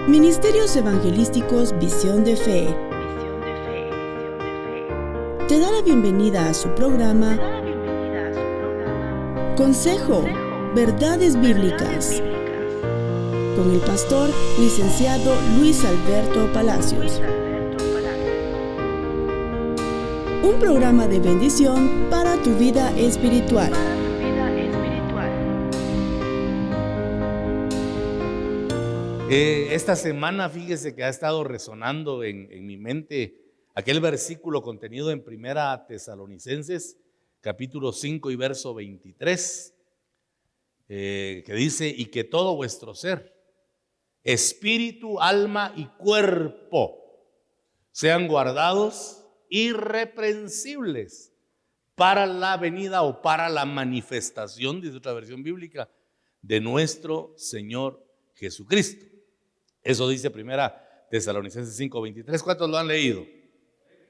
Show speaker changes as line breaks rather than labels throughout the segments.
Ministerios Evangelísticos Visión de Fe te da la bienvenida a su programa Consejo, Verdades Bíblicas, con el pastor licenciado Luis Alberto Palacios. Un programa de bendición para tu vida espiritual.
Esta semana, fíjese que ha estado resonando en mi mente aquel versículo contenido en Primera Tesalonicenses, capítulo 5 y verso 23, que dice: y que todo vuestro ser, espíritu, alma y cuerpo, sean guardados irreprensibles para la venida o para la manifestación, dice otra versión bíblica, de nuestro Señor Jesucristo. Eso dice Primera Tesalonicenses 5:23. ¿Cuántos lo han leído?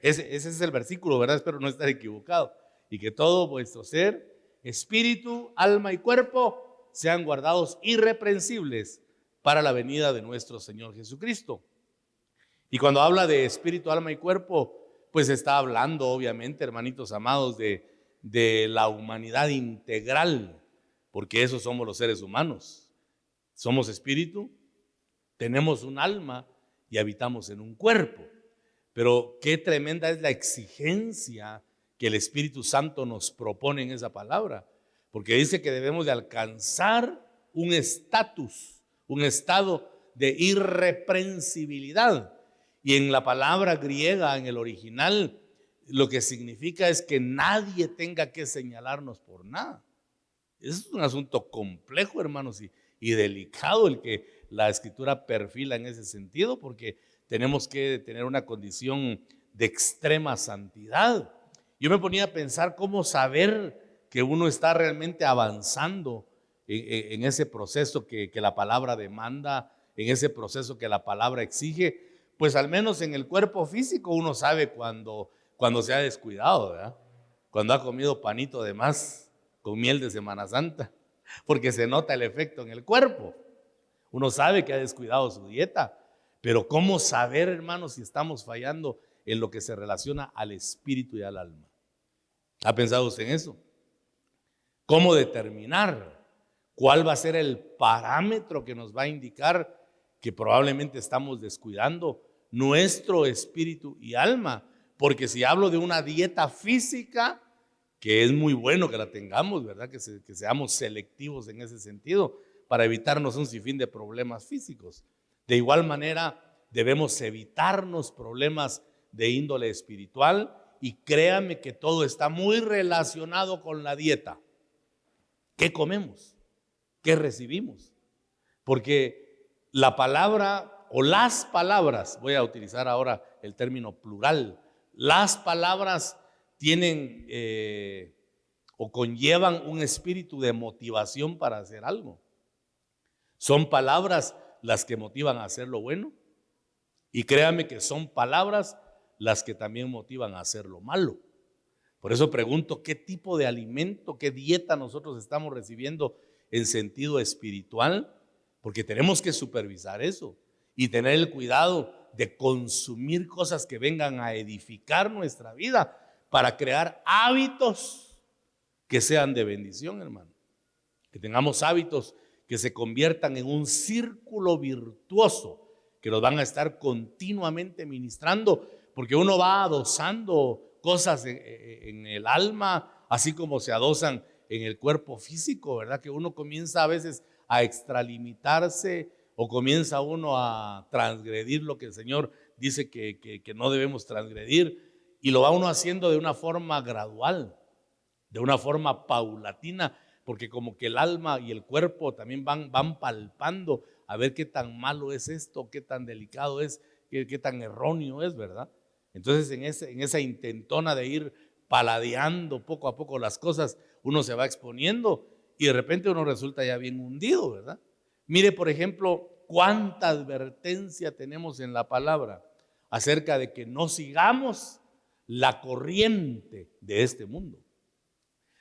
Ese es el versículo, ¿verdad? Espero no estar equivocado. Y que todo vuestro ser, espíritu, alma y cuerpo sean guardados irreprensibles para la venida de nuestro Señor Jesucristo. Y cuando habla de espíritu, alma y cuerpo, pues está hablando, obviamente, hermanitos amados, de la humanidad integral, porque esos somos los seres humanos. Somos espíritu, tenemos un alma y habitamos en un cuerpo. Pero qué tremenda es la exigencia que el Espíritu Santo nos propone en esa palabra, porque dice que debemos de alcanzar un estatus, un estado de irreprensibilidad. Y en la palabra griega, en el original, lo que significa es que nadie tenga que señalarnos por nada. Es un asunto complejo, hermanos, y delicado el que la Escritura perfila en ese sentido, porque tenemos que tener una condición de extrema santidad. Yo me ponía a pensar cómo saber que uno está realmente avanzando en ese proceso que la palabra demanda, en ese proceso que la palabra exige. Pues al menos en el cuerpo físico uno sabe cuando se ha descuidado, ¿verdad? Cuando ha comido panito de más con miel de Semana Santa, porque se nota el efecto en el cuerpo. Uno sabe que ha descuidado su dieta, pero ¿cómo saber, hermanos, si estamos fallando en lo que se relaciona al espíritu y al alma? ¿Ha pensado usted en eso? ¿Cómo determinar cuál va a ser el parámetro que nos va a indicar que probablemente estamos descuidando nuestro espíritu y alma? Porque si hablo de una dieta física, que es muy bueno que la tengamos, ¿verdad? Que seamos selectivos en ese sentido para evitarnos un sinfín de problemas físicos. De igual manera, debemos evitarnos problemas de índole espiritual, y créame que todo está muy relacionado con la dieta. ¿Qué comemos? ¿Qué recibimos? Porque la palabra o las palabras, voy a utilizar ahora el término plural, las palabras tienen o conllevan un espíritu de motivación para hacer algo. Son palabras las que motivan a hacer lo bueno, y créame que son palabras las que también motivan a hacer lo malo. Por eso pregunto, ¿qué tipo de alimento, qué dieta nosotros estamos recibiendo en sentido espiritual? Porque tenemos que supervisar eso y tener el cuidado de consumir cosas que vengan a edificar nuestra vida para crear hábitos que sean de bendición, hermano. Que tengamos hábitos que se conviertan en un círculo virtuoso, que nos van a estar continuamente ministrando, porque uno va adosando cosas en el alma, así como se adosan en el cuerpo físico, ¿verdad? Que uno comienza a veces a extralimitarse, o comienza uno a transgredir lo que el Señor dice que no debemos transgredir, y lo va uno haciendo de una forma gradual, de una forma paulatina, porque como que el alma y el cuerpo también van palpando a ver qué tan malo es esto, qué tan delicado es, qué tan erróneo es, ¿verdad? Entonces en esa intentona de ir paladeando poco a poco las cosas, uno se va exponiendo y de repente uno resulta ya bien hundido, ¿verdad? Mire, por ejemplo, cuánta advertencia tenemos en la palabra acerca de que no sigamos la corriente de este mundo,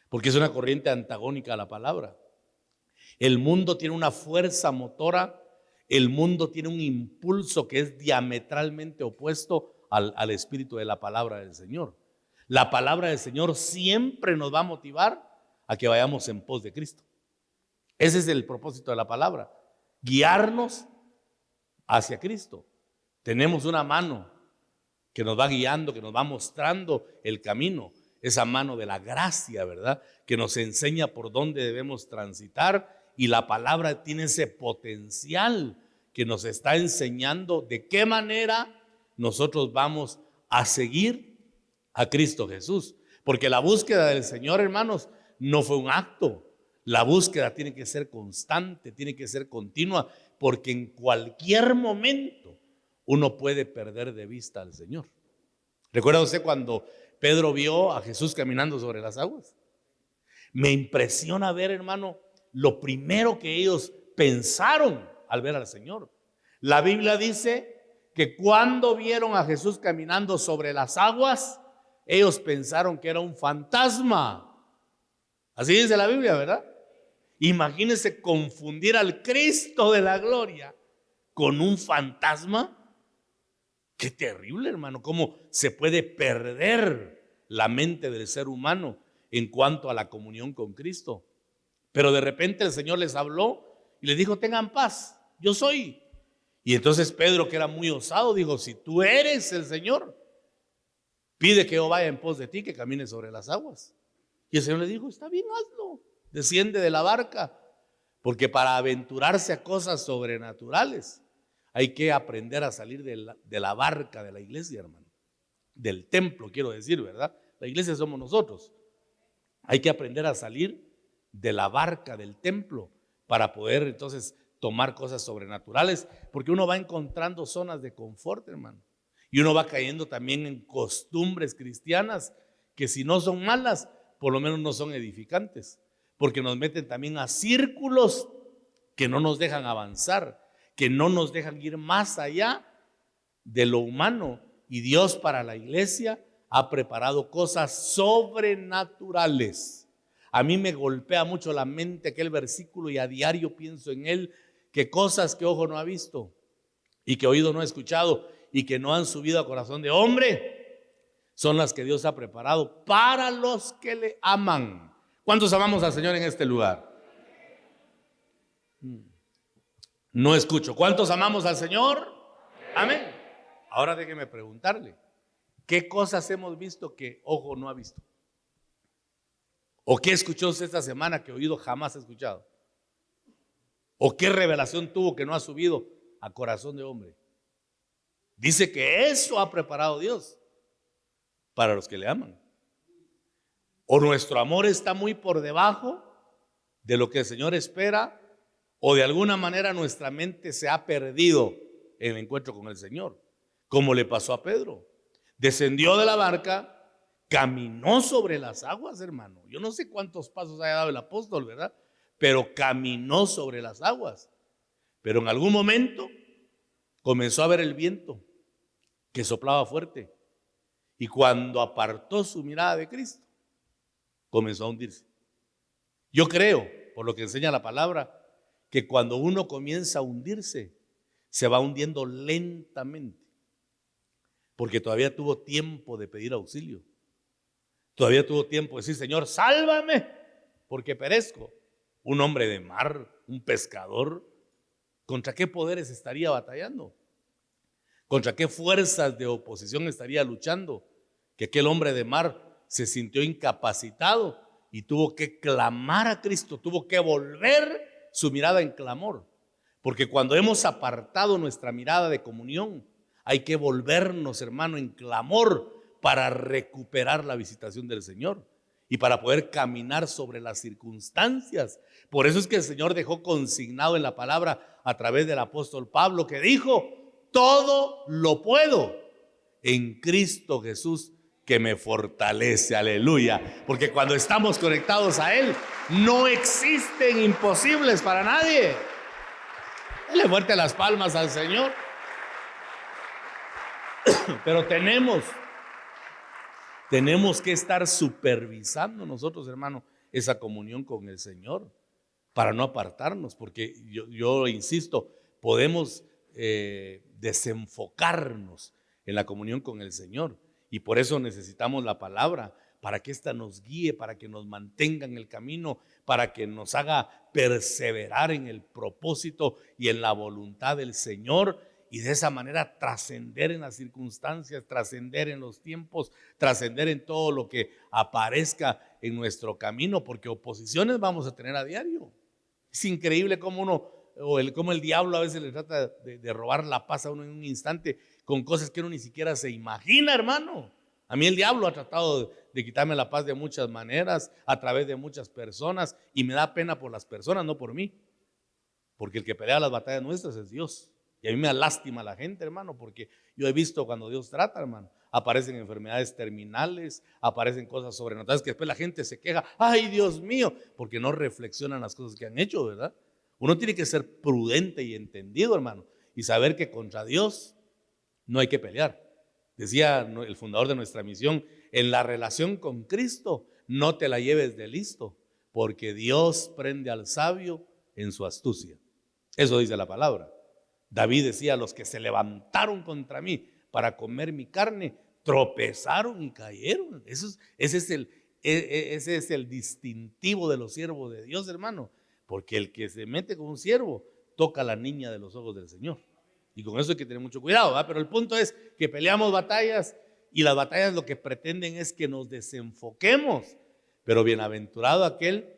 porque es una corriente antagónica a la palabra. El mundo tiene una fuerza motora el mundo tiene un impulso que es diametralmente opuesto al espíritu de la palabra del Señor. La palabra del Señor siempre nos va a motivar a que vayamos en pos de Cristo. Ese es el propósito de la palabra, guiarnos hacia Cristo. Tenemos una mano que nos va guiando, que nos va mostrando el camino, esa mano de la gracia, ¿verdad? Que nos enseña por dónde debemos transitar, y la palabra tiene ese potencial que nos está enseñando de qué manera nosotros vamos a seguir a Cristo Jesús. Porque la búsqueda del Señor, hermanos, no fue un acto. La búsqueda tiene que ser constante, tiene que ser continua, porque en cualquier momento uno puede perder de vista al Señor. ¿Recuerda usted cuando Pedro vio a Jesús caminando sobre las aguas? Me impresiona ver, hermano, lo primero que ellos pensaron al ver al Señor. La Biblia dice que cuando vieron a Jesús caminando sobre las aguas, ellos pensaron que era un fantasma. Así dice la Biblia, ¿verdad? Imagínense confundir al Cristo de la gloria con un fantasma. Qué terrible, hermano, cómo se puede perder la mente del ser humano en cuanto a la comunión con Cristo. Pero de repente el Señor les habló y les dijo: tengan paz, yo soy. Y entonces Pedro, que era muy osado, dijo: si tú eres el Señor, pide que yo vaya en pos de ti, que camine sobre las aguas. Y el Señor le dijo: está bien, hazlo, desciende de la barca, porque para aventurarse a cosas sobrenaturales hay que aprender a salir de la barca de la iglesia, hermano, del templo, quiero decir, ¿verdad? La iglesia somos nosotros. Hay que aprender a salir de la barca del templo para poder entonces tomar cosas sobrenaturales, porque uno va encontrando zonas de confort, hermano, y uno va cayendo también en costumbres cristianas que, si no son malas, por lo menos no son edificantes, porque nos meten también a círculos que no nos dejan avanzar, que no nos dejan ir más allá de lo humano. Y Dios, para la iglesia, ha preparado cosas sobrenaturales. A mí me golpea mucho la mente aquel versículo, y a diario pienso en él, que cosas que ojo no ha visto y que oído no ha escuchado y que no han subido a corazón de hombre son las que Dios ha preparado para los que le aman. ¿Cuántos amamos al Señor en este lugar? No escucho. ¿Cuántos amamos al Señor? Amén. Ahora déjeme preguntarle, ¿qué cosas hemos visto que ojo no ha visto? ¿O qué escuchó usted esta semana que oído jamás ha escuchado? ¿O qué revelación tuvo que no ha subido a corazón de hombre? Dice que eso ha preparado Dios para los que le aman. O nuestro amor está muy por debajo de lo que el Señor espera, o de alguna manera nuestra mente se ha perdido en el encuentro con el Señor, como le pasó a Pedro. Descendió de la barca, caminó sobre las aguas, hermano. Yo no sé cuántos pasos haya dado el apóstol, ¿verdad? Pero caminó sobre las aguas. Pero en algún momento comenzó a ver el viento que soplaba fuerte, y cuando apartó su mirada de Cristo, comenzó a hundirse. Yo creo, por lo que enseña la palabra, que cuando uno comienza a hundirse, se va hundiendo lentamente, porque todavía tuvo tiempo de pedir auxilio. Todavía tuvo tiempo de decir: Señor, sálvame, porque perezco. Un hombre de mar, un pescador, ¿contra qué poderes estaría batallando? ¿Contra qué fuerzas de oposición estaría luchando? Que aquel hombre de mar se sintió incapacitado y tuvo que clamar a Cristo, tuvo que volver su mirada en clamor. Porque cuando hemos apartado nuestra mirada de comunión, hay que volvernos, hermano, en clamor para recuperar la visitación del Señor y para poder caminar sobre las circunstancias. Por eso es que el Señor dejó consignado en la palabra a través del apóstol Pablo, que dijo: todo lo puedo en Cristo Jesús que me fortalece. Aleluya. Porque cuando estamos conectados a Él, no existen imposibles para nadie. Dale fuerte las palmas al Señor. Pero tenemos que estar supervisando nosotros, hermano, esa comunión con el Señor, para no apartarnos, porque yo insisto, podemos desenfocarnos en la comunión con el Señor. Y por eso necesitamos la palabra, para que ésta nos guíe, para que nos mantenga en el camino, para que nos haga perseverar en el propósito y en la voluntad del Señor, y de esa manera trascender en las circunstancias, trascender en los tiempos, trascender en todo lo que aparezca en nuestro camino, porque oposiciones vamos a tener a diario. Es increíble cómo cómo el diablo a veces le trata de robar la paz a uno en un instante con cosas que uno ni siquiera se imagina, hermano. A mí el diablo ha tratado de quitarme la paz de muchas maneras, a través de muchas personas, y me da pena por las personas, no por mí, porque el que pelea las batallas nuestras es Dios. Y a mí me da lástima la gente, hermano, porque yo he visto cuando Dios trata, hermano, aparecen enfermedades terminales, aparecen cosas sobrenaturales que después la gente se queja, ay Dios mío, porque no reflexionan las cosas que han hecho, ¿verdad? Uno tiene que ser prudente y entendido, hermano, y saber que contra Dios no hay que pelear. Decía el fundador de nuestra misión, en la relación con Cristo no te la lleves de listo, porque Dios prende al sabio en su astucia. Eso dice la palabra. David decía, los que se levantaron contra mí para comer mi carne, tropezaron y cayeron. Ese es el distintivo de los siervos de Dios, hermano, porque el que se mete con un siervo toca a la niña de los ojos del Señor. Y con eso hay que tener mucho cuidado, ¿verdad? Pero el punto es que peleamos batallas, y las batallas lo que pretenden es que nos desenfoquemos. Pero bienaventurado aquel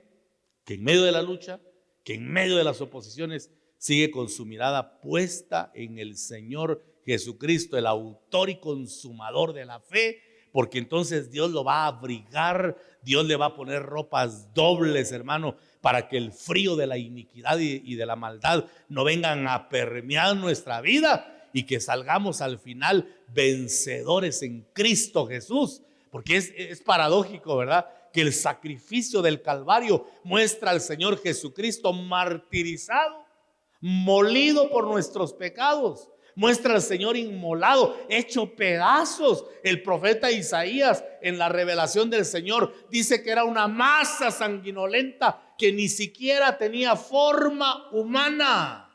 que en medio de la lucha, que en medio de las oposiciones, sigue con su mirada puesta en el Señor Jesucristo, el autor y consumador de la fe, porque entonces Dios lo va a abrigar, Dios le va a poner ropas dobles, hermano, para que el frío de la iniquidad y de la maldad no vengan a permear nuestra vida, y que salgamos al final vencedores en Cristo Jesús. Porque es paradójico, ¿verdad?, que el sacrificio del Calvario muestra al Señor Jesucristo martirizado, molido por nuestros pecados. Muestra al Señor inmolado, hecho pedazos. El profeta Isaías, en la revelación del Señor, dice que era una masa sanguinolenta que ni siquiera tenía forma humana.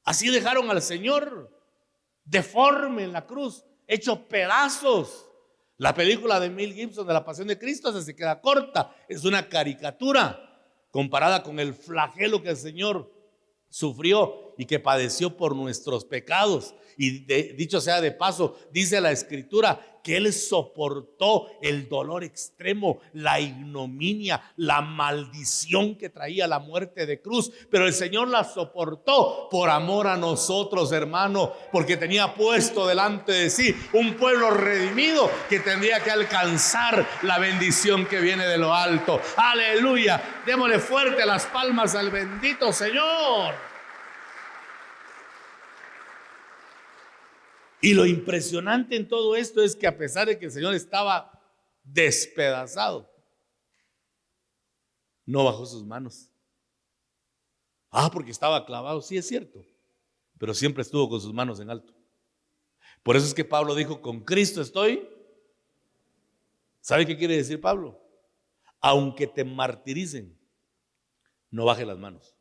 Así dejaron al Señor, deforme en la cruz, hecho pedazos. La película de Mel Gibson de La Pasión de Cristo se queda corta. Es una caricatura comparada con el flagelo que el Señor sufrió y que padeció por nuestros pecados. Y dicho sea de paso, dice la Escritura que Él soportó el dolor extremo, la ignominia, la maldición que traía la muerte de cruz. Pero el Señor la soportó por amor a nosotros, hermano, porque tenía puesto delante de sí un pueblo redimido que tendría que alcanzar la bendición que viene de lo alto. Aleluya. Démosle fuerte las palmas al bendito Señor. Y lo impresionante en todo esto es que a pesar de que el Señor estaba despedazado, no bajó sus manos. Porque estaba clavado, sí es cierto, pero siempre estuvo con sus manos en alto. Por eso es que Pablo dijo, con Cristo estoy. ¿Sabe qué quiere decir Pablo? Aunque te martiricen, no bajes las manos.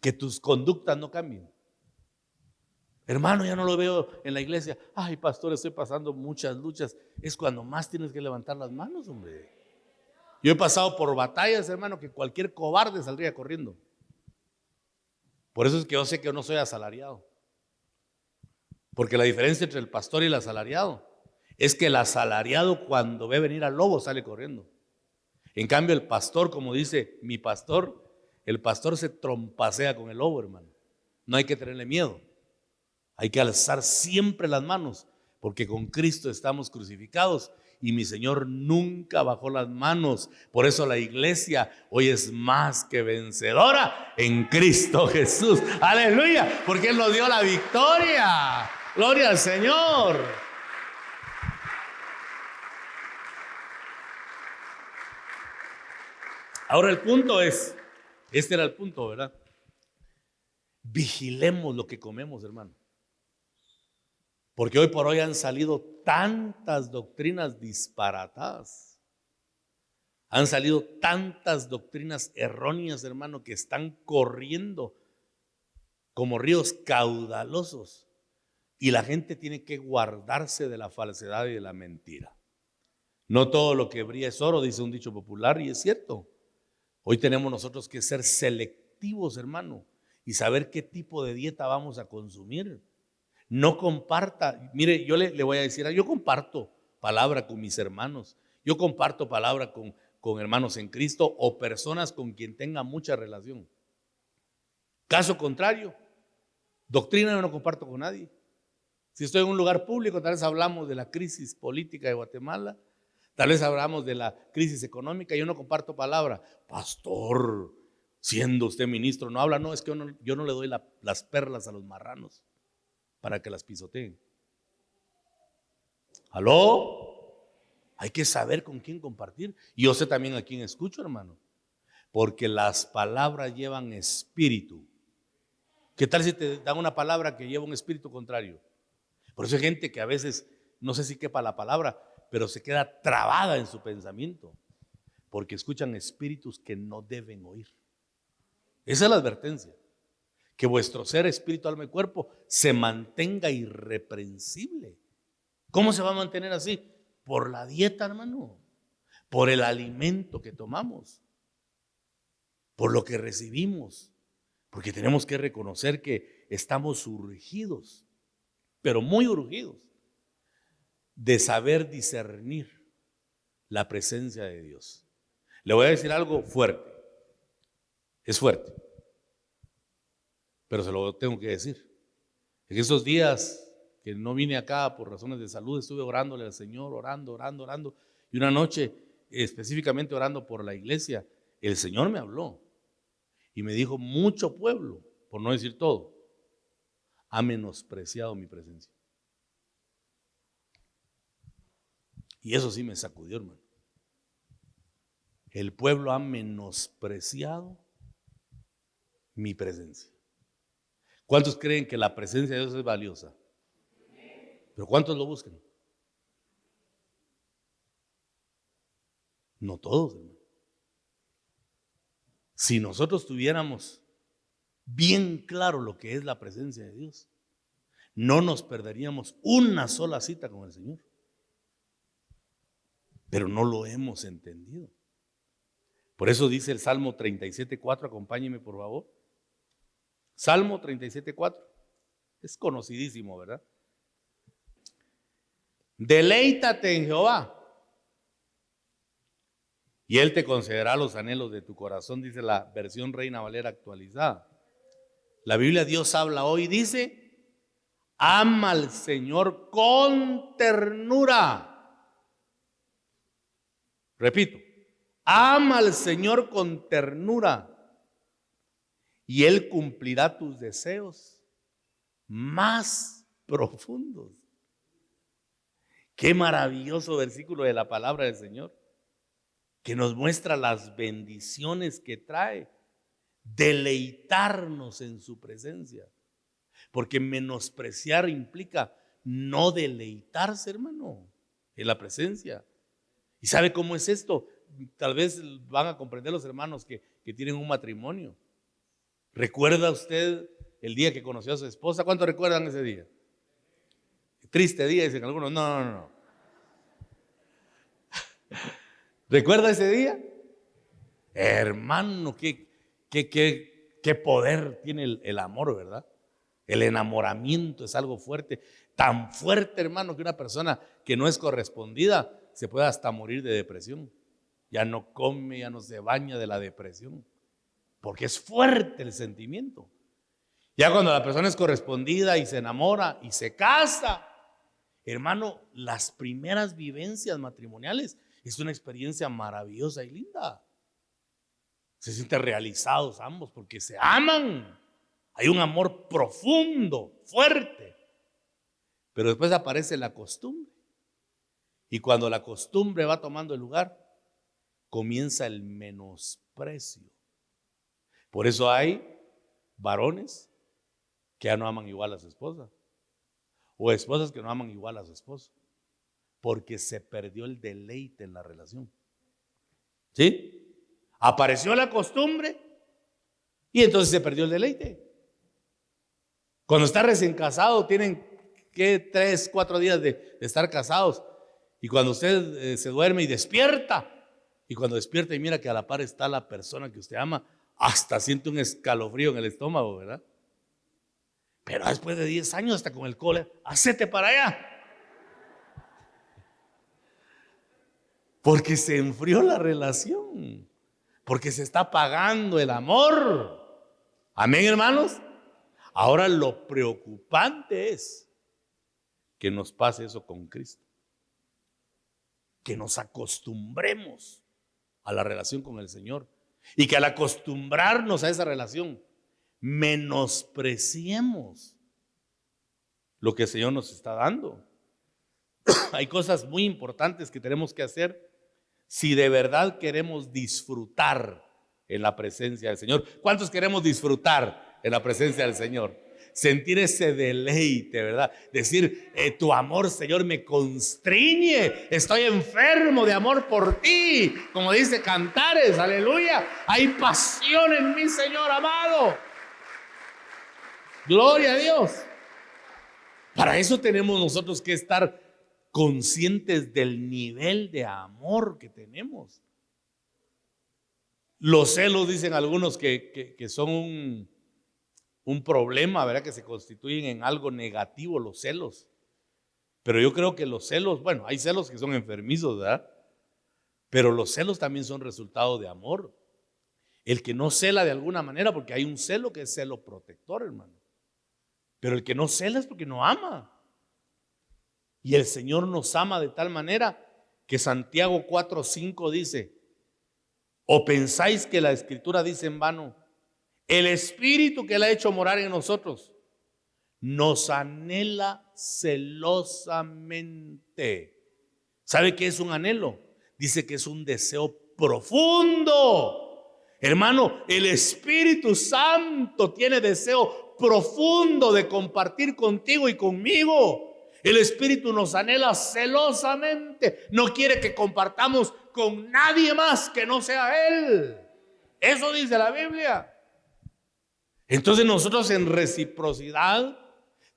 Que tus conductas no cambien. Hermano, ya no lo veo en la iglesia. Ay, pastor, estoy pasando muchas luchas. Es cuando más tienes que levantar las manos, hombre. Yo he pasado por batallas, hermano, que cualquier cobarde saldría corriendo. Por eso es que yo sé que yo no soy asalariado. Porque la diferencia entre el pastor y el asalariado es que el asalariado, cuando ve venir al lobo, sale corriendo. En cambio, el pastor, como dice mi pastor, el pastor se trompasea con el lobo, hermano. No hay que tenerle miedo. Hay que alzar siempre las manos, porque con Cristo estamos crucificados y mi Señor nunca bajó las manos. Por eso la iglesia hoy es más que vencedora en Cristo Jesús. Aleluya, porque Él nos dio la victoria. Gloria al Señor. Ahora el punto es, este era el punto, ¿verdad? Vigilemos lo que comemos, hermano. Porque hoy por hoy han salido tantas doctrinas disparatadas. Han salido tantas doctrinas erróneas, hermano, que están corriendo como ríos caudalosos. Y la gente tiene que guardarse de la falsedad y de la mentira. No todo lo que brilla es oro, dice un dicho popular, y es cierto. Hoy tenemos nosotros que ser selectivos, hermano, y saber qué tipo de dieta vamos a consumir. No comparta. Mire, yo le voy a decir, yo comparto palabra con mis hermanos. Yo comparto palabra con hermanos en Cristo o personas con quien tenga mucha relación. Caso contrario, doctrina yo no comparto con nadie. Si estoy en un lugar público, tal vez hablamos de la crisis política de Guatemala, tal vez hablamos de la crisis económica, yo no comparto palabra. Pastor, siendo usted ministro, no habla. No, es que yo no le doy las perlas a los marranos para que las pisoteen. ¿Aló? Hay que saber con quién compartir. Y yo sé también a quién escucho, hermano, porque las palabras llevan espíritu. ¿Qué tal si te dan una palabra que lleva un espíritu contrario? Por eso hay gente que a veces, no sé si quepa la palabra, pero se queda trabada en su pensamiento, porque escuchan espíritus que no deben oír. Esa es la advertencia. Que vuestro ser, espíritu, alma y cuerpo se mantenga irreprensible. ¿Cómo se va a mantener así? Por la dieta, hermano, por el alimento que tomamos, por lo que recibimos, porque tenemos que reconocer que estamos urgidos, pero muy urgidos, de saber discernir la presencia de Dios. Le voy a decir algo fuerte, es fuerte, pero se lo tengo que decir. En esos días que no vine acá por razones de salud, estuve orándole al Señor, orando, y una noche específicamente orando por la iglesia, el Señor me habló y me dijo: mucho pueblo, por no decir todo, ha menospreciado mi presencia. Y eso sí me sacudió, hermano. El pueblo ha menospreciado mi presencia. ¿Cuántos creen que la presencia de Dios es valiosa? ¿Pero cuántos lo buscan? No todos, hermano. Si nosotros tuviéramos bien claro lo que es la presencia de Dios, no nos perderíamos una sola cita con el Señor. Pero no lo hemos entendido. Por eso dice el Salmo 37:4, acompáñeme por favor. Salmo 37:4, es conocidísimo, ¿verdad? Deleítate en Jehová y Él te concederá los anhelos de tu corazón, dice la versión Reina Valera actualizada. La Biblia, Dios habla hoy, dice: ama al Señor con ternura. Repito, ama al Señor con ternura y Él cumplirá tus deseos más profundos. Qué maravilloso versículo de la palabra del Señor, que nos muestra las bendiciones que trae deleitarnos en su presencia. Porque menospreciar implica no deleitarse, hermano, en la presencia. ¿Y sabe cómo es esto? Tal vez van a comprender los hermanos que tienen un matrimonio. ¿Recuerda usted el día que conoció a su esposa? ¿Cuántos recuerdan ese día? Triste día, dicen algunos. No. ¿Recuerda ese día? Hermano, qué poder tiene el amor, ¿verdad? El enamoramiento es algo fuerte. Tan fuerte, hermano, que una persona que no es correspondida se puede hasta morir de depresión. Ya no come, ya no se baña de la depresión, porque es fuerte el sentimiento. Ya cuando la persona es correspondida y se enamora y se casa, hermano, las primeras vivencias matrimoniales es una experiencia maravillosa y linda. Se sienten realizados ambos porque se aman. Hay un amor profundo, fuerte. Pero después aparece la costumbre. Y cuando la costumbre va tomando el lugar, comienza el menosprecio. Por eso hay varones que ya no aman igual a su esposa, o esposas que no aman igual a su esposo, porque se perdió el deleite en la relación. ¿Sí? Apareció la costumbre y entonces se perdió el deleite. Cuando está recién casado, tienen que 3, 4 días de estar casados. Y cuando usted se duerme y despierta, y cuando despierta y mira que a la par está la persona que usted ama, hasta siente un escalofrío en el estómago, ¿verdad? Pero después de 10 años, hasta con el cólera, hacete para allá. Porque se enfrió la relación, porque se está apagando el amor. Amén, hermanos. Ahora lo preocupante es que nos pase eso con Cristo, que nos acostumbremos a la relación con el Señor y que al acostumbrarnos a esa relación menospreciemos lo que el Señor nos está dando. Hay cosas muy importantes que tenemos que hacer si de verdad queremos disfrutar en la presencia del Señor. ¿Cuántos queremos disfrutar en la presencia del Señor? Sentir ese deleite, ¿verdad? Decir, tu amor, Señor, me constriñe. Estoy enfermo de amor por ti. Como dice Cantares, aleluya. Hay pasión en mí, Señor amado. Gloria a Dios. Para eso tenemos nosotros que estar conscientes del nivel de amor que tenemos. Los celos, dicen algunos que son un problema, ¿verdad? Que se constituyen en algo negativo, los celos. Pero yo creo que los celos, bueno, hay celos que son enfermizos, ¿verdad? Pero los celos también son resultado de amor. El que no cela de alguna manera, porque hay un celo que es celo protector, hermano. Pero el que no cela es porque no ama. Y el Señor nos ama de tal manera que Santiago 4:5 dice: ¿o pensáis que la Escritura dice en vano? El Espíritu que Él ha hecho morar en nosotros nos anhela celosamente. ¿Sabe qué es un anhelo? Dice que es un deseo profundo. Hermano, el Espíritu Santo tiene deseo profundo de compartir contigo y conmigo. El Espíritu nos anhela celosamente. No quiere que compartamos con nadie más que no sea Él. Eso dice la Biblia. Entonces nosotros en reciprocidad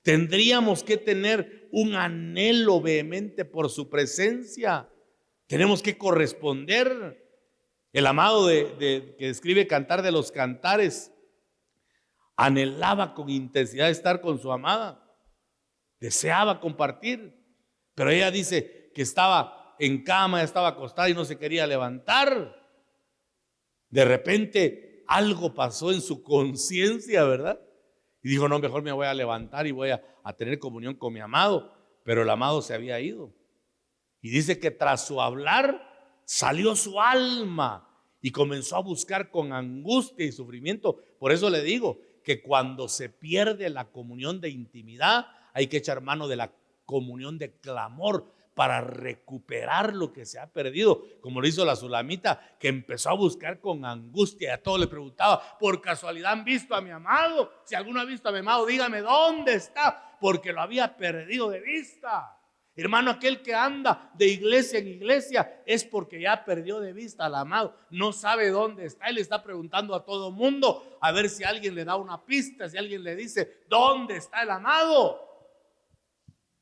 tendríamos que tener un anhelo vehemente por su presencia. Tenemos que corresponder. El amado que escribe Cantar de los Cantares anhelaba con intensidad estar con su amada. Deseaba compartir, pero ella dice que estaba en cama, estaba acostada y no se quería levantar. De repente algo pasó en su conciencia, ¿verdad? Y dijo, no, mejor me voy a levantar y voy a tener comunión con mi amado. Pero el amado se había ido. Y dice que tras su hablar salió su alma y comenzó a buscar con angustia y sufrimiento. Por eso le digo que cuando se pierde la comunión de intimidad, hay que echar mano de la comunión de clamor para recuperar lo que se ha perdido, como lo hizo la sulamita, que empezó a buscar con angustia. A todos le preguntaba, por casualidad han visto a mi amado. Si alguno ha visto a mi amado, dígame dónde está, porque lo había perdido de vista. Hermano, aquel que anda de iglesia en iglesia es porque ya perdió de vista al amado. No sabe dónde está. Él está preguntando a todo mundo a ver si alguien le da una pista, si alguien le dice dónde está el amado.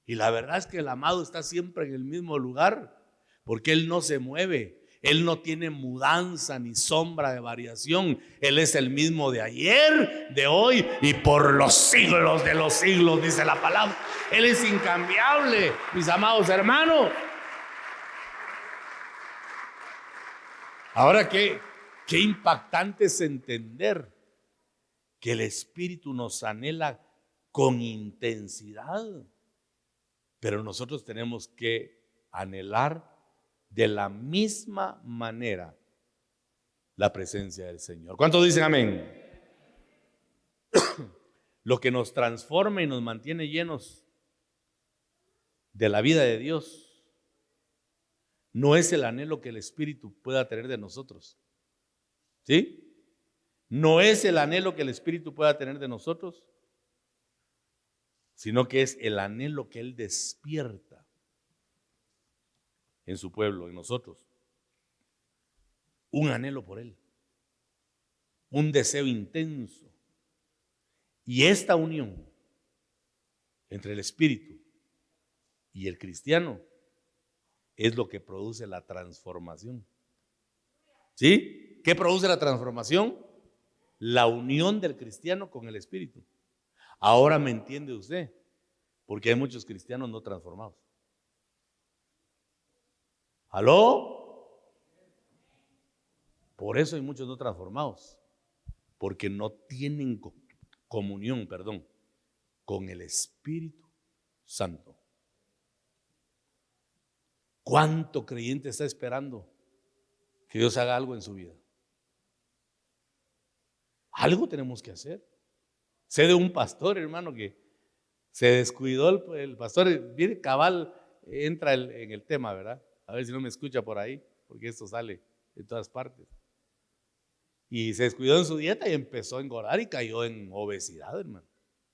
Y la verdad es que el amado está siempre en el mismo lugar, porque Él no se mueve. Él no tiene mudanza ni sombra de variación. Él es el mismo de ayer, de hoy y por los siglos de los siglos, dice la palabra. Él es incambiable, mis amados hermanos. Ahora, qué impactante es entender que el Espíritu nos anhela con intensidad. Pero nosotros tenemos que anhelar de la misma manera la presencia del Señor. ¿Cuántos dicen amén? Lo que nos transforma y nos mantiene llenos de la vida de Dios no es el anhelo que el Espíritu pueda tener de nosotros. ¿Sí? No es el anhelo que el Espíritu pueda tener de nosotros, sino que es el anhelo que Él despierta en su pueblo, en nosotros. Un anhelo por Él, un deseo intenso. Y esta unión entre el espíritu y el cristiano es lo que produce la transformación. ¿Sí? ¿Qué produce la transformación? La unión del cristiano con el espíritu. Ahora me entiende usted, porque hay muchos cristianos no transformados. ¿Aló? Por eso hay muchos no transformados, porque no tienen comunión, con el Espíritu Santo. ¿Cuánto creyente está esperando que Dios haga algo en su vida? Algo tenemos que hacer. Sé de un pastor, hermano, que se descuidó el pastor, viene cabal, entra en el tema, ¿verdad? A ver si no me escucha por ahí, porque esto sale en todas partes. Y se descuidó en su dieta y empezó a engordar y cayó en obesidad, hermano.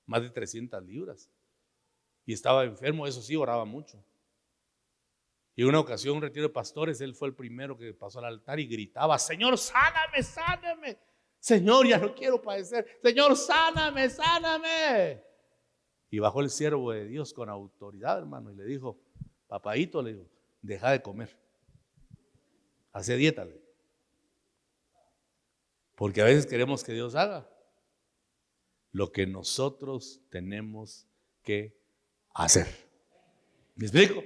Más de 300 libras. Y estaba enfermo, eso sí, oraba mucho. Y en una ocasión, un retiro de pastores, él fue el primero que pasó al altar y gritaba: Señor, sáname, sáname. Señor, ya no quiero padecer. Señor, sáname, sáname. Y bajó el siervo de Dios con autoridad, hermano, y le dijo: papadito, le dijo, deja de comer. Hace dieta, le dijo. Porque a veces queremos que Dios haga lo que nosotros tenemos que hacer. ¿Me explico?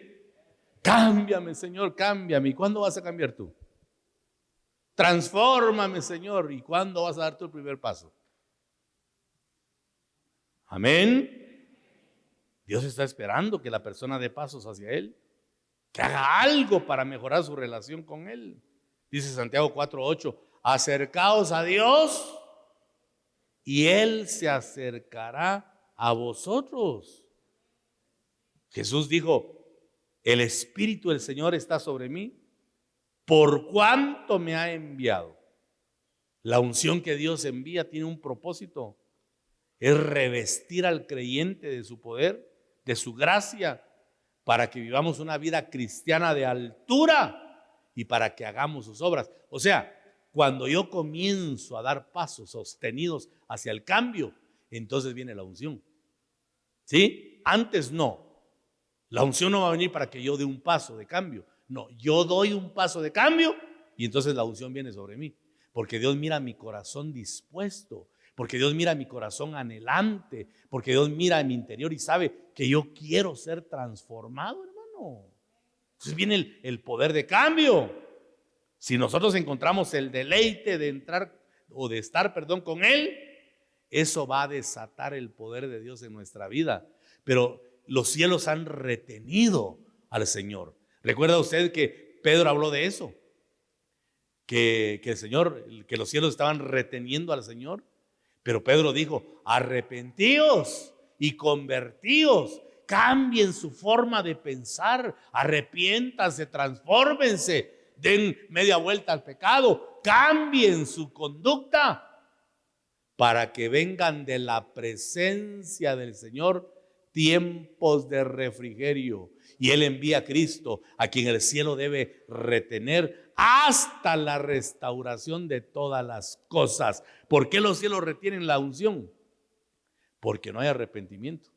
Cámbiame, Señor, cámbiame. ¿Y cuándo vas a cambiar tú? Transfórmame, Señor. ¿Y cuándo vas a dar tu el primer paso? Amén. Dios está esperando que la persona dé pasos hacia Él, que haga algo para mejorar su relación con Él. Dice Santiago 4:8: acercaos a Dios y Él se acercará a vosotros. Jesús dijo: el Espíritu del Señor está sobre mí, por cuanto me ha enviado. La unción que Dios envía tiene un propósito: es revestir al creyente de su poder, de su gracia, para que vivamos una vida cristiana de altura y para que hagamos sus obras. O sea, cuando yo comienzo a dar pasos sostenidos hacia el cambio, entonces viene la unción. ¿Sí? Antes no. La unción no va a venir para que yo dé un paso de cambio. No, yo doy un paso de cambio y entonces la unción viene sobre mí. Porque Dios mira mi corazón dispuesto, porque Dios mira mi corazón anhelante, porque Dios mira mi interior y sabe que yo quiero ser transformado, hermano. Entonces viene el poder de cambio. Si nosotros encontramos el deleite de entrar o de estar, con Él, eso va a desatar el poder de Dios en nuestra vida. Pero los cielos han retenido al Señor. ¿Recuerda usted que Pedro habló de eso? Que el Señor, que los cielos estaban reteniendo al Señor. Pero Pedro dijo: arrepentíos y convertíos, cambien su forma de pensar, arrepiéntanse, transfórmense, den media vuelta al pecado, cambien su conducta para que vengan de la presencia del Señor tiempos de refrigerio. Y Él envía a Cristo, a quien el cielo debe retener hasta la restauración de todas las cosas. ¿Por qué los cielos retienen la unción? Porque no hay arrepentimiento,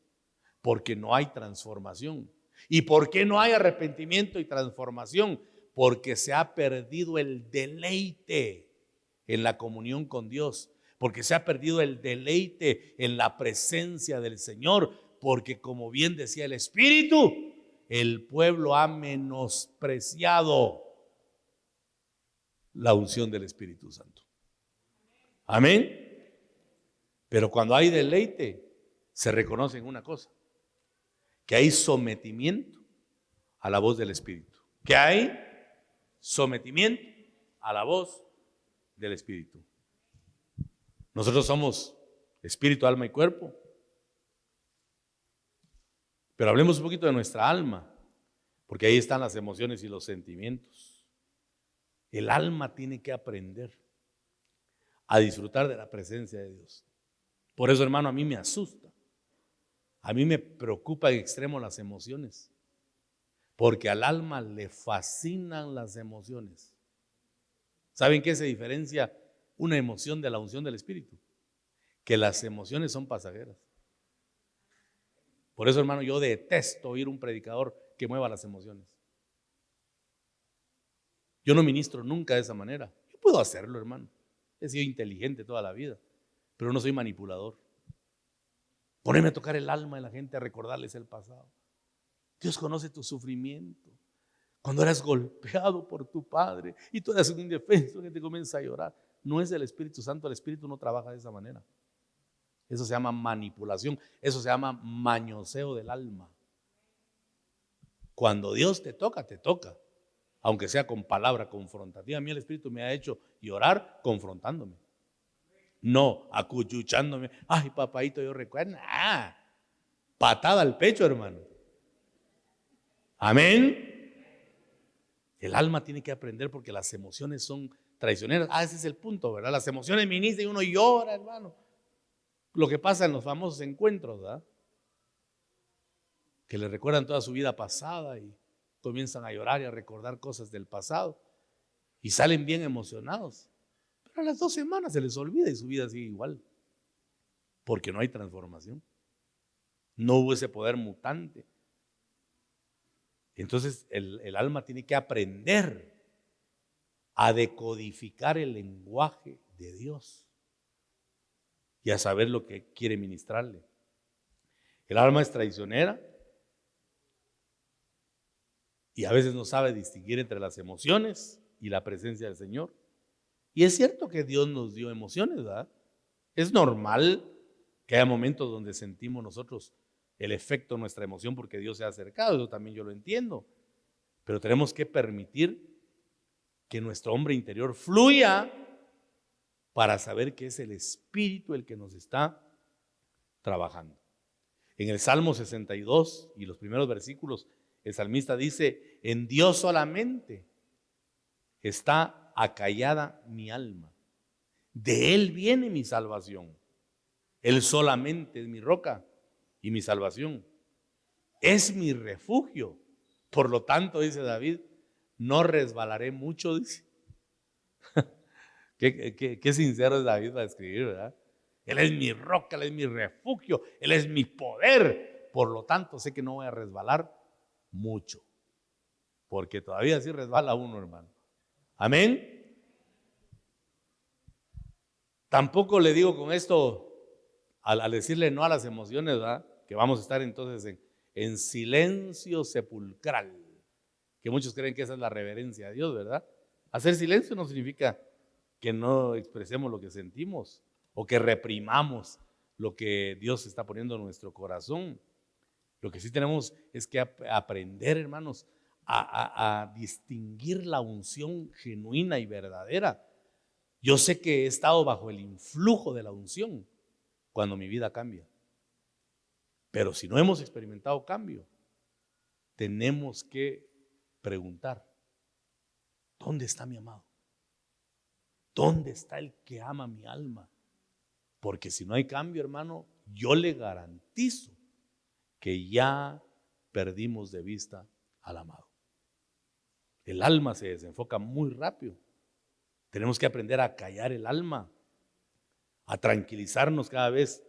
porque no hay transformación. ¿Y por qué no hay arrepentimiento y transformación? Porque se ha perdido el deleite en la comunión con Dios, porque se ha perdido el deleite en la presencia del Señor, porque, como bien decía el Espíritu, el pueblo ha menospreciado la unción del Espíritu Santo. Amén. Pero cuando hay deleite, se reconoce en una cosa: que hay sometimiento a la voz del Espíritu. Que hay sometimiento a la voz del Espíritu. Nosotros somos espíritu, alma y cuerpo. Pero hablemos un poquito de nuestra alma, porque ahí están las emociones y los sentimientos. El alma tiene que aprender a disfrutar de la presencia de Dios. Por eso, hermano, a mí me asusta. A mí me preocupa en extremo las emociones, porque al alma le fascinan las emociones. ¿Saben qué se diferencia una emoción de la unción del Espíritu? Que las emociones son pasajeras. Por eso, hermano, yo detesto oír un predicador que mueva las emociones. Yo no ministro nunca de esa manera. Yo puedo hacerlo, hermano. He sido inteligente toda la vida, pero no soy manipulador. Ponerme a tocar el alma de la gente, a recordarles el pasado. Dios conoce tu sufrimiento. Cuando eras golpeado por tu padre y tú eras un indefenso que te comienza a llorar. No es el Espíritu Santo, el Espíritu no trabaja de esa manera. Eso se llama manipulación, eso se llama mañoseo del alma. Cuando Dios te toca, aunque sea con palabra confrontativa. A mí el Espíritu me ha hecho llorar confrontándome, no acuchuchándome. Ay, papadito, yo recuerdo. Patada al pecho, hermano. Amén. El alma tiene que aprender porque las emociones son traicioneras. Ese es el punto, ¿verdad? Las emociones ministran y uno llora, hermano. Lo que pasa en los famosos encuentros, ¿verdad? Que le recuerdan toda su vida pasada y comienzan a llorar y a recordar cosas del pasado y salen bien emocionados. Pero a las 2 semanas se les olvida y su vida sigue igual. Porque no hay transformación. No hubo ese poder mutante. Entonces el alma tiene que aprender a decodificar el lenguaje de Dios y a saber lo que quiere ministrarle. El alma es traicionera y a veces no sabe distinguir entre las emociones y la presencia del Señor. Y es cierto que Dios nos dio emociones, ¿verdad? Es normal que haya momentos donde sentimos nosotros el efecto de nuestra emoción porque Dios se ha acercado, eso también yo lo entiendo. Pero tenemos que permitir que nuestro hombre interior fluya para saber que es el Espíritu el que nos está trabajando. En el Salmo 62 y los primeros versículos, el salmista dice: en Dios solamente está acallada mi alma, de Él viene mi salvación. Él solamente es mi roca y mi salvación. Es mi refugio. Por lo tanto, dice David, no resbalaré mucho, dice. Qué sincero es David para escribir, ¿verdad? Él es mi roca, Él es mi refugio, Él es mi poder. Por lo tanto, sé que no voy a resbalar mucho. Porque todavía sí resbala uno, hermano. Amén. Tampoco le digo con esto, al decirle no a las emociones, ¿verdad?, que vamos a estar entonces en silencio sepulcral, que muchos creen que esa es la reverencia a Dios, ¿verdad? Hacer silencio no significa que no expresemos lo que sentimos o que reprimamos lo que Dios está poniendo en nuestro corazón. Lo que sí tenemos es que aprender, hermanos, a distinguir la unción genuina y verdadera. Yo sé que he estado bajo el influjo de la unción cuando mi vida cambia. Pero si no hemos experimentado cambio, tenemos que preguntar: ¿dónde está mi amado? ¿Dónde está el que ama mi alma? Porque si no hay cambio, hermano, yo le garantizo que ya perdimos de vista al amado. El alma se desenfoca muy rápido. Tenemos que aprender a callar el alma, a tranquilizarnos cada vez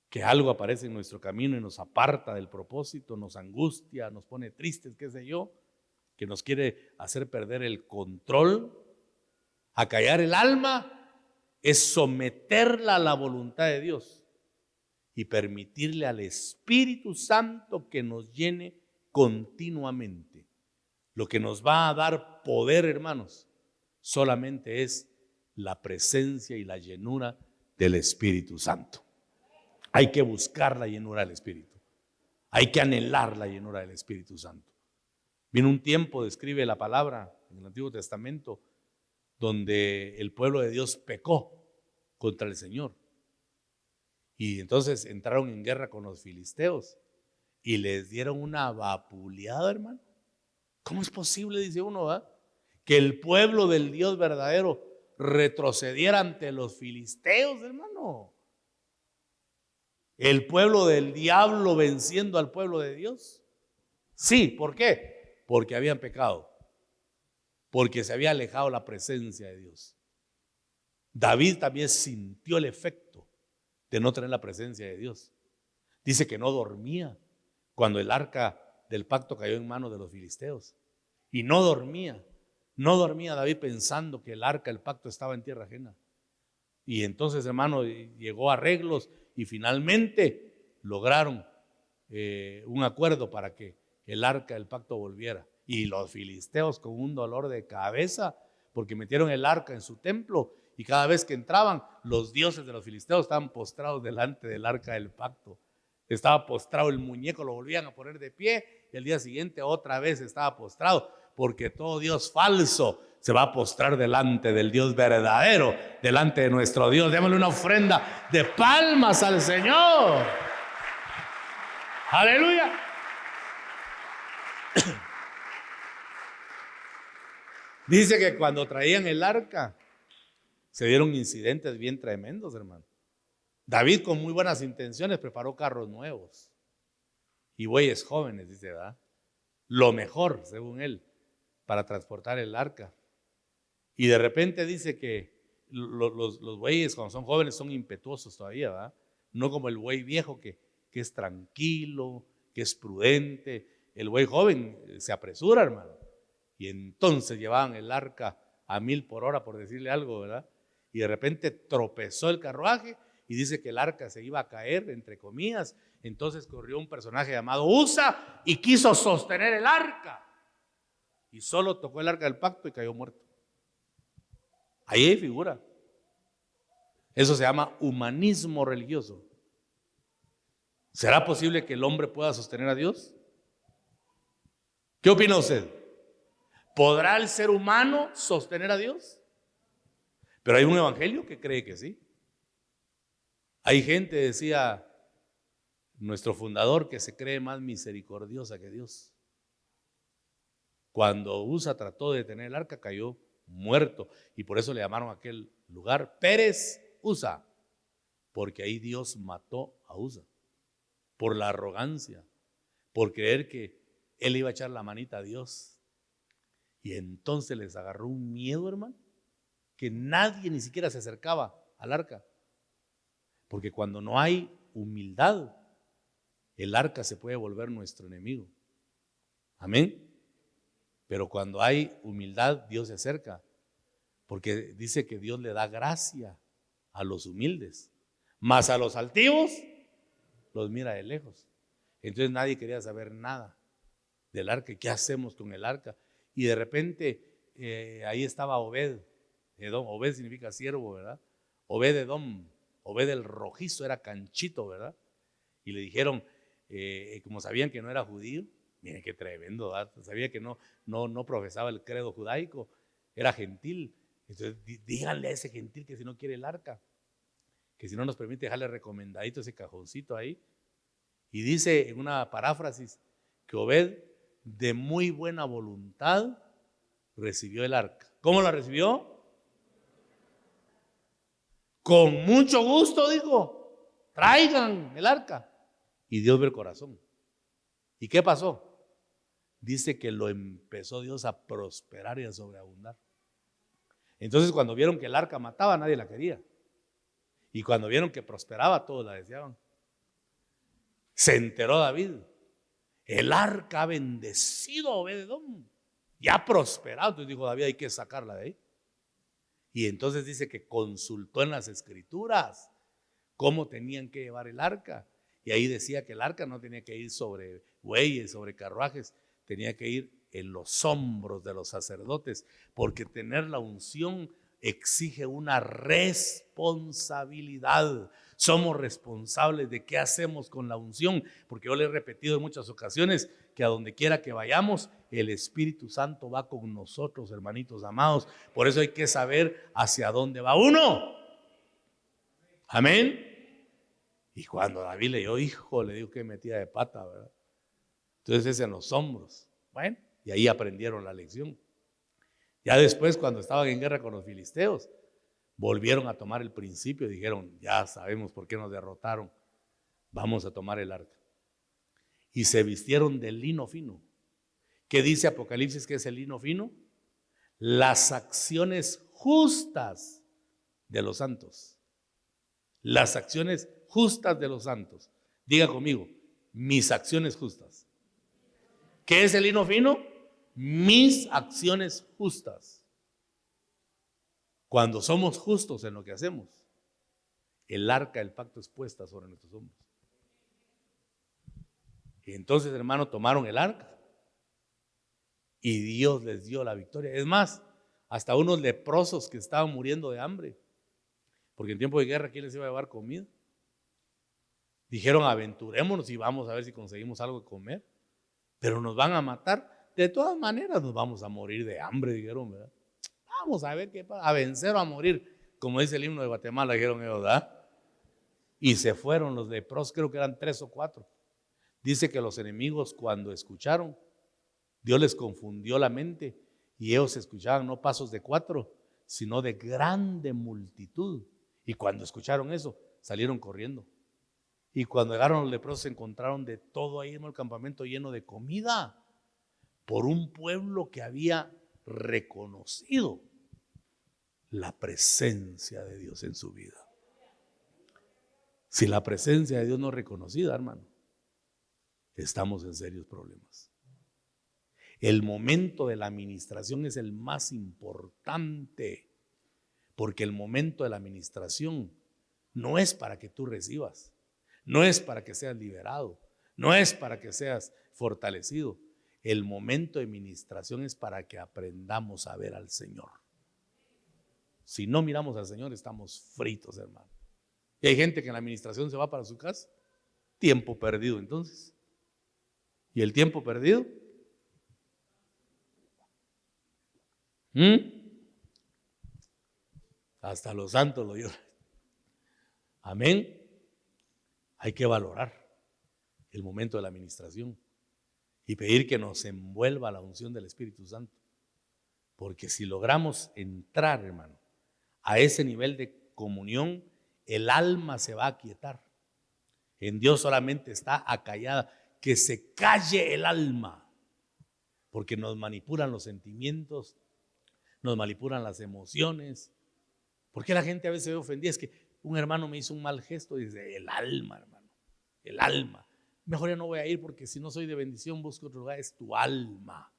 que algo aparece en nuestro camino y nos aparta del propósito, nos angustia, nos pone tristes, qué sé yo, que nos quiere hacer perder el control. A callar el alma es someterla a la voluntad de Dios y permitirle al Espíritu Santo que nos llene continuamente. Lo que nos va a dar poder, hermanos, solamente es la presencia y la llenura del Espíritu Santo. Hay que buscar la llenura del Espíritu. Hay que anhelar la llenura del Espíritu Santo. Viene un tiempo, describe la palabra en el Antiguo Testamento, donde el pueblo de Dios pecó contra el Señor. Y entonces entraron en guerra con los filisteos y les dieron una vapuleada, hermano. ¿Cómo es posible, dice uno, que el pueblo del Dios verdadero retrocediera ante los filisteos, hermano? El pueblo del diablo venciendo al pueblo de Dios. Sí, ¿por qué? Porque habían pecado, porque se había alejado la presencia de Dios. David también sintió el efecto de no tener la presencia de Dios. Dice que no dormía cuando el arca del pacto cayó en manos de los filisteos. Y no dormía David pensando que el arca del pacto estaba en tierra ajena. Y entonces, hermano, llegó a arreglos y finalmente lograron un acuerdo para que el arca del pacto volviera. Y los filisteos con un dolor de cabeza, porque metieron el arca en su templo y cada vez que entraban, los dioses de los filisteos estaban postrados delante del arca del pacto. Estaba postrado el muñeco, lo volvían a poner de pie y el día siguiente otra vez estaba postrado, porque todo Dios falso se va a postrar delante del Dios verdadero, delante de nuestro Dios. Démosle una ofrenda de palmas al Señor. Aleluya. Dice que cuando traían el arca se dieron incidentes bien tremendos, hermano. David, con muy buenas intenciones, preparó carros nuevos y bueyes jóvenes, dice, ¿verdad? Lo mejor, según él, para transportar el arca. Y de repente dice que los bueyes cuando son jóvenes son impetuosos todavía, ¿verdad? No como el buey viejo que es tranquilo, que es prudente. El buey joven se apresura, hermano. Y entonces llevaban el arca a 1000 por hora, por decirle algo, ¿verdad? Y de repente tropezó el carruaje y dice que el arca se iba a caer, entre comillas. Entonces corrió un personaje llamado Usa y quiso sostener el arca. Y solo tocó el arca del pacto y cayó muerto. Ahí hay figura. Eso se llama humanismo religioso. ¿Será posible que el hombre pueda sostener a Dios? ¿Qué opina usted? ¿Podrá el ser humano sostener a Dios? Pero hay un evangelio que cree que sí. Hay gente, decía nuestro fundador, que se cree más misericordiosa que Dios. Cuando Usa trató de detener el arca, cayó muerto. Y por eso le llamaron a aquel lugar Pérez Usa, porque ahí Dios mató a Usa. Por la arrogancia, por creer que él iba a echar la manita a Dios. Y entonces les agarró un miedo, hermano, que nadie ni siquiera se acercaba al arca. Porque cuando no hay humildad, el arca se puede volver nuestro enemigo. Amén. Pero cuando hay humildad, Dios se acerca. Porque dice que Dios le da gracia a los humildes, mas a los altivos los mira de lejos. Entonces nadie quería saber nada del arca. ¿Qué hacemos con el arca? Y de repente ahí estaba Obed Edom. Obed significa siervo, ¿verdad? Obed Edom, Obed el rojizo, era canchito, ¿verdad? Y le dijeron, como sabían que no era judío, miren qué tremendo, ¿verdad? Sabía que no profesaba el credo judaico, era gentil. Entonces díganle a ese gentil que si no quiere el arca, que si no nos permite dejarle recomendadito ese cajoncito ahí. Y dice en una paráfrasis que Obed, de muy buena voluntad, recibió el arca. ¿Cómo la recibió? Con mucho gusto, dijo, traigan el arca. Y Dios ve el corazón. ¿Y qué pasó? Dice que lo empezó Dios a prosperar y a sobreabundar. Entonces cuando vieron que el arca mataba, nadie la quería. Y cuando vieron que prosperaba, todos la deseaban. Se enteró David, el arca ha bendecido a Obed-Edom y ha prosperado. Entonces dijo David, hay que sacarla de ahí. Y entonces dice que consultó en las escrituras cómo tenían que llevar el arca. Y ahí decía que el arca no tenía que ir sobre bueyes, sobre carruajes, tenía que ir en los hombros de los sacerdotes, porque tener la unción exige una responsabilidad. Somos responsables de qué hacemos con la unción, porque yo le he repetido en muchas ocasiones que a donde quiera que vayamos, el Espíritu Santo va con nosotros, hermanitos amados. Por eso hay que saber hacia dónde va uno. Amén. Y cuando David leyó, hijo, le digo que metía de pata, ¿verdad? Entonces es en los hombros. Bueno, y ahí aprendieron la lección. Ya después, cuando estaban en guerra con los filisteos, volvieron a tomar el principio y dijeron, ya sabemos por qué nos derrotaron, vamos a tomar el arca. Y se vistieron de lino fino. ¿Qué dice Apocalipsis que es el lino fino? Las acciones justas de los santos. Las acciones justas de los santos. Diga conmigo, mis acciones justas. ¿Qué es el lino fino? Mis acciones justas. Cuando somos justos en lo que hacemos, el arca del pacto es puesta sobre nuestros hombros. Y entonces, hermano, tomaron el arca y Dios les dio la victoria. Es más, hasta unos leprosos que estaban muriendo de hambre, porque en tiempo de guerra, ¿quién les iba a llevar comida? Dijeron, aventurémonos y vamos a ver si conseguimos algo de comer, pero nos van a matar. De todas maneras nos vamos a morir de hambre, dijeron, ¿verdad? Vamos a ver qué pasa, a vencer o a morir, como dice el himno de Guatemala, dijeron ellos, ¿verdad? Y se fueron los leprosos, creo que eran 3 o 4. Dice que los enemigos, cuando escucharon, Dios les confundió la mente y ellos escuchaban no pasos de 4, sino de grande multitud. Y cuando escucharon eso, salieron corriendo. Y cuando llegaron los leprosos, se encontraron de todo ahí en el campamento lleno de comida por un pueblo que había reconocido la presencia de Dios en su vida. Si la presencia de Dios no es reconocida, hermano, estamos en serios problemas. El momento de la administración es el más importante, porque el momento de la administración no es para que tú recibas, no es para que seas liberado, no es para que seas fortalecido. El momento de administración es para que aprendamos a ver al Señor. Si no miramos al Señor, estamos fritos, hermano. Y hay gente que en la administración se va para su casa. Tiempo perdido, entonces. ¿Y el tiempo perdido? Hasta los santos lo lloran. Amén. Hay que valorar el momento de la administración y pedir que nos envuelva la unción del Espíritu Santo. Porque si logramos entrar, hermano, a ese nivel de comunión, el alma se va a aquietar. En Dios solamente está acallada. Que se calle el alma, porque nos manipulan los sentimientos, nos manipulan las emociones. ¿Por qué la gente a veces se ve ofendida? Es que un hermano me hizo un mal gesto y dice, el alma, hermano, el alma. Mejor ya no voy a ir porque si no soy de bendición, busco otro lugar, es tu alma.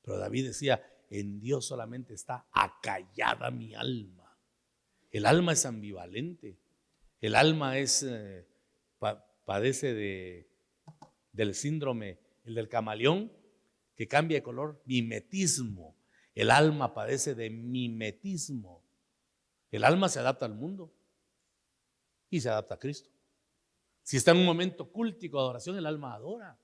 Pero David decía, en Dios solamente está acallada mi alma. El alma es ambivalente, el alma es, padece del síndrome, el del camaleón, que cambia de color, mimetismo. El alma padece de mimetismo. El alma se adapta al mundo y se adapta a Cristo. Si está en un momento cúltico de adoración, el alma adora.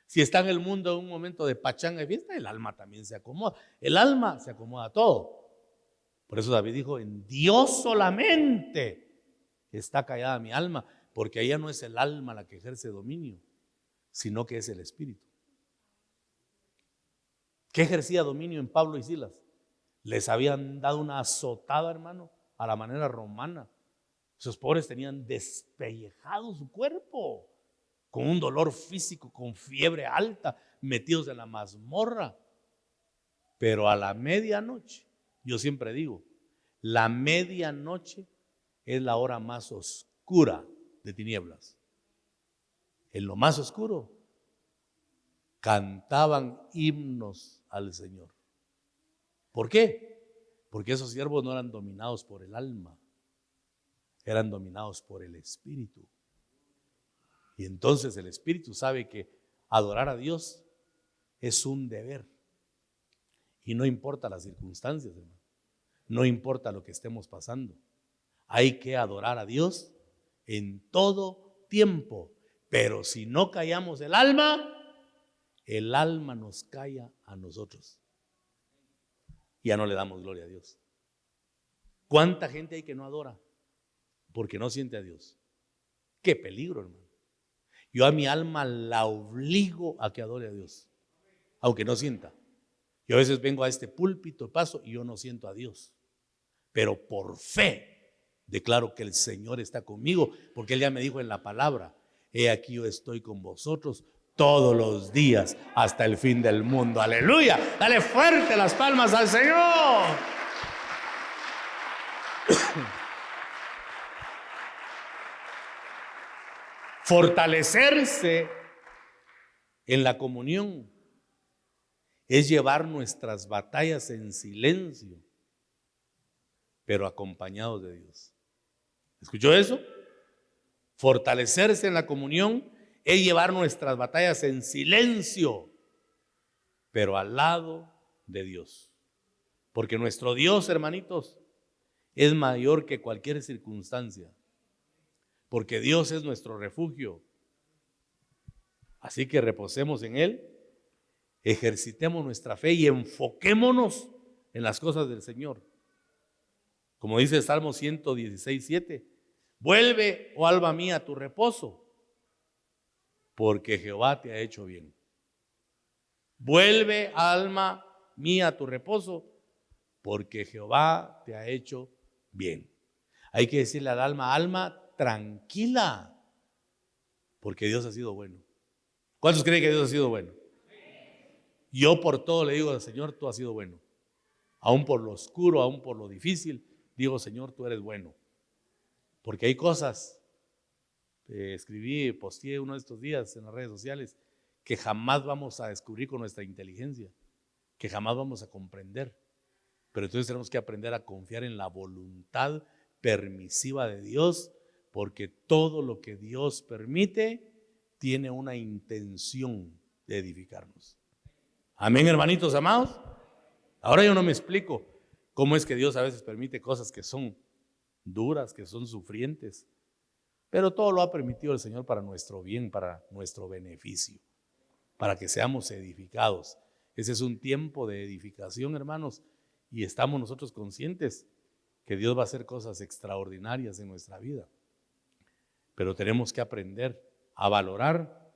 Si está en el mundo en un momento de pachanga y fiesta, el alma también se acomoda. El alma se acomoda a todo. Por eso David dijo, en Dios solamente está callada mi alma, porque ella no es el alma la que ejerce dominio, sino que es el Espíritu. ¿Qué ejercía dominio en Pablo y Silas? Les habían dado una azotada, hermano, a la manera romana. Esos pobres tenían despellejado su cuerpo, con un dolor físico, con fiebre alta, metidos en la mazmorra. Pero a la medianoche, yo siempre digo, la medianoche es la hora más oscura de tinieblas. En lo más oscuro, cantaban himnos al Señor. ¿Por qué? Porque esos siervos no eran dominados por el alma, eran dominados por el Espíritu. Y entonces el Espíritu sabe que adorar a Dios es un deber. Y no importa las circunstancias, hermano. No importa lo que estemos pasando. Hay que adorar a Dios en todo tiempo. Pero si no callamos el alma nos calla a nosotros. Ya no le damos gloria a Dios. ¿Cuánta gente hay que no adora? Porque no siente a Dios. Qué peligro, hermano. Yo a mi alma la obligo a que adore a Dios, aunque no sienta. Yo a veces vengo a este púlpito, paso y yo no siento a Dios. Pero por fe declaro que el Señor está conmigo, porque Él ya me dijo en la palabra, he aquí yo estoy con vosotros todos los días hasta el fin del mundo. Aleluya. Dale fuerte las palmas al Señor. Fortalecerse en la comunión es llevar nuestras batallas en silencio, pero acompañados de Dios. ¿Escuchó eso? Fortalecerse en la comunión es llevar nuestras batallas en silencio, pero al lado de Dios. Porque nuestro Dios, hermanitos, es mayor que cualquier circunstancia. Porque Dios es nuestro refugio. Así que reposemos en Él, ejercitemos nuestra fe y enfoquémonos en las cosas del Señor. Como dice el Salmo 116:7, vuelve, oh alma mía, a tu reposo, porque Jehová te ha hecho bien. Vuelve, alma mía, a tu reposo, porque Jehová te ha hecho bien. Hay que decirle al alma, alma, tranquila, porque Dios ha sido bueno. ¿Cuántos creen que Dios ha sido bueno? Yo por todo le digo al Señor, tú has sido bueno. Aún por lo oscuro, aún por lo difícil, digo, Señor, tú eres bueno. Porque hay cosas, escribí, posteé uno de estos días en las redes sociales, que jamás vamos a descubrir con nuestra inteligencia, que jamás vamos a comprender. Pero entonces tenemos que aprender a confiar en la voluntad permisiva de Dios, porque todo lo que Dios permite tiene una intención de edificarnos. Amén, hermanitos amados. Ahora yo no me explico cómo es que Dios a veces permite cosas que son duras, que son sufrientes, pero todo lo ha permitido el Señor para nuestro bien, para nuestro beneficio, para que seamos edificados. Ese es un tiempo de edificación, hermanos, y estamos nosotros conscientes que Dios va a hacer cosas extraordinarias en nuestra vida. Pero tenemos que aprender a valorar,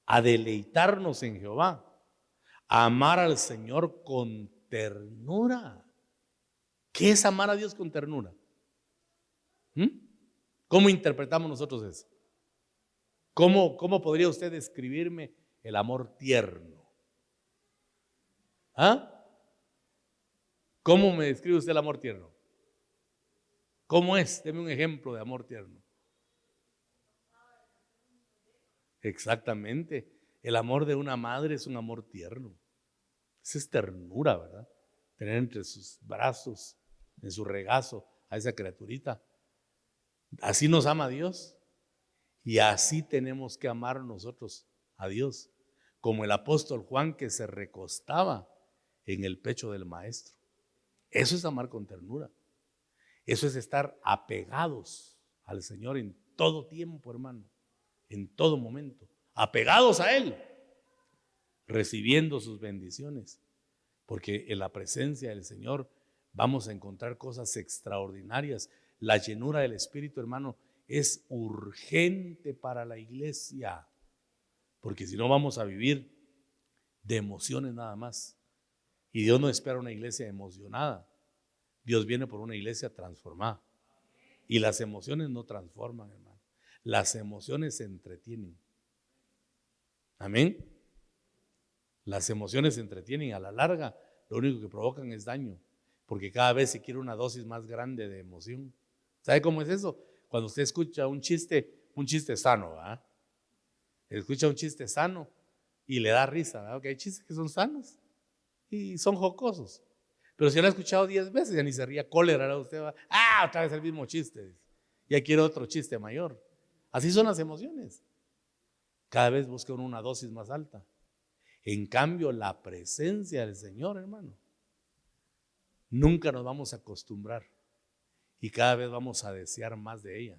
a deleitarnos en Jehová, a amar al Señor con ternura. ¿Qué es amar a Dios con ternura? ¿Cómo interpretamos nosotros eso? ¿Cómo podría usted describirme el amor tierno? ¿Ah? ¿Cómo me describe usted el amor tierno? ¿Cómo es? Deme un ejemplo de amor tierno. Exactamente. El amor de una madre es un amor tierno. Esa es ternura, ¿verdad? Tener entre sus brazos, en su regazo, a esa criaturita. Así nos ama Dios. Y así tenemos que amar nosotros a Dios. Como el apóstol Juan, que se recostaba en el pecho del maestro. Eso es amar con ternura. Eso es estar apegados al Señor en todo tiempo, hermano. En todo momento. Apegados a Él. Recibiendo sus bendiciones. Porque en la presencia del Señor vamos a encontrar cosas extraordinarias. La llenura del Espíritu, hermano, es urgente para la iglesia. Porque si no vamos a vivir de emociones nada más. Y Dios no espera una iglesia emocionada. Dios viene por una iglesia transformada. Y las emociones no transforman, hermano. Las emociones se entretienen. Amén. Las emociones se entretienen. A la larga, lo único que provocan es daño. Porque cada vez se quiere una dosis más grande de emoción. ¿Sabe cómo es eso? Cuando usted escucha un chiste sano, ¿verdad? Escucha un chiste sano y le da risa, ¿verdad? Porque hay chistes que son sanos y son jocosos. Pero si lo ha escuchado 10 veces, ya ni se ría cólera, ¿verdad? Usted va, otra vez el mismo chiste. Ya quiere otro chiste mayor. Así son las emociones. Cada vez busca uno una dosis más alta. En cambio, la presencia del Señor, hermano, nunca nos vamos a acostumbrar y cada vez vamos a desear más de ella.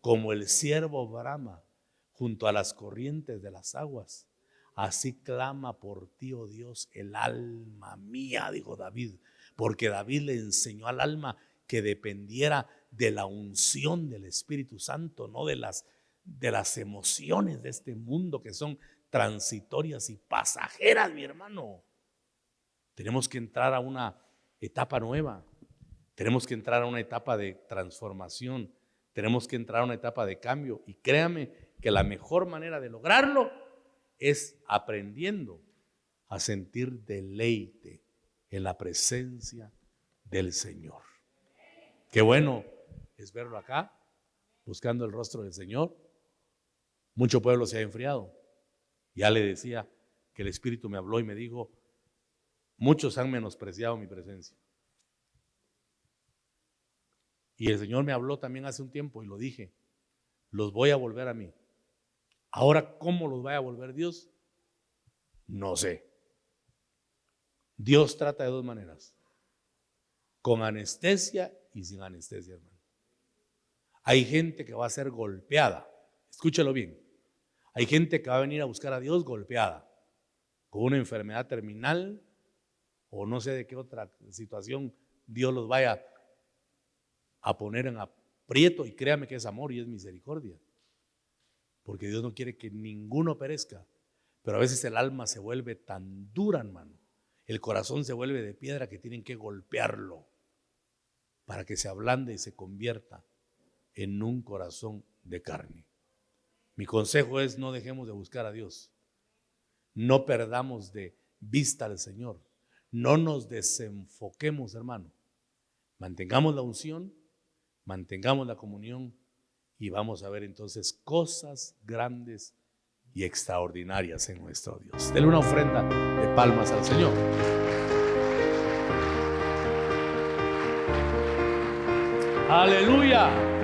Como el ciervo brama junto a las corrientes de las aguas, así clama por ti, oh Dios, el alma mía, dijo David, porque David le enseñó al alma que dependiera de la unción del Espíritu Santo, no de las emociones de este mundo que son transitorias y pasajeras, mi hermano. Tenemos que entrar a una etapa nueva. Tenemos que entrar a una etapa de transformación. Tenemos que entrar a una etapa de cambio. Y créame que la mejor manera de lograrlo es aprendiendo a sentir deleite en la presencia del Señor. Qué bueno es verlo acá, buscando el rostro del Señor. Mucho pueblo se ha enfriado. Ya le decía que el Espíritu me habló y me dijo, muchos han menospreciado mi presencia. Y el Señor me habló también hace un tiempo y lo dije, los voy a volver a mí. Ahora, ¿cómo los vaya a volver Dios? No sé. Dios trata de dos maneras, con anestesia y sin anestesia, hermano. Hay gente que va a ser golpeada, escúchalo bien. Hay gente que va a venir a buscar a Dios golpeada, con una enfermedad terminal o no sé de qué otra situación Dios los vaya a poner en aprieto, y créame que es amor y es misericordia, porque Dios no quiere que ninguno perezca. Pero a veces el alma se vuelve tan dura, hermano, el corazón se vuelve de piedra, que tienen que golpearlo para que se ablande y se convierta en un corazón de carne. Mi consejo es: no dejemos de buscar a Dios, no perdamos de vista al Señor, no nos desenfoquemos, hermano. Mantengamos la unción, mantengamos la comunión, y vamos a ver entonces cosas grandes y extraordinarias en nuestro Dios. Denle una ofrenda de palmas al Señor. Aleluya.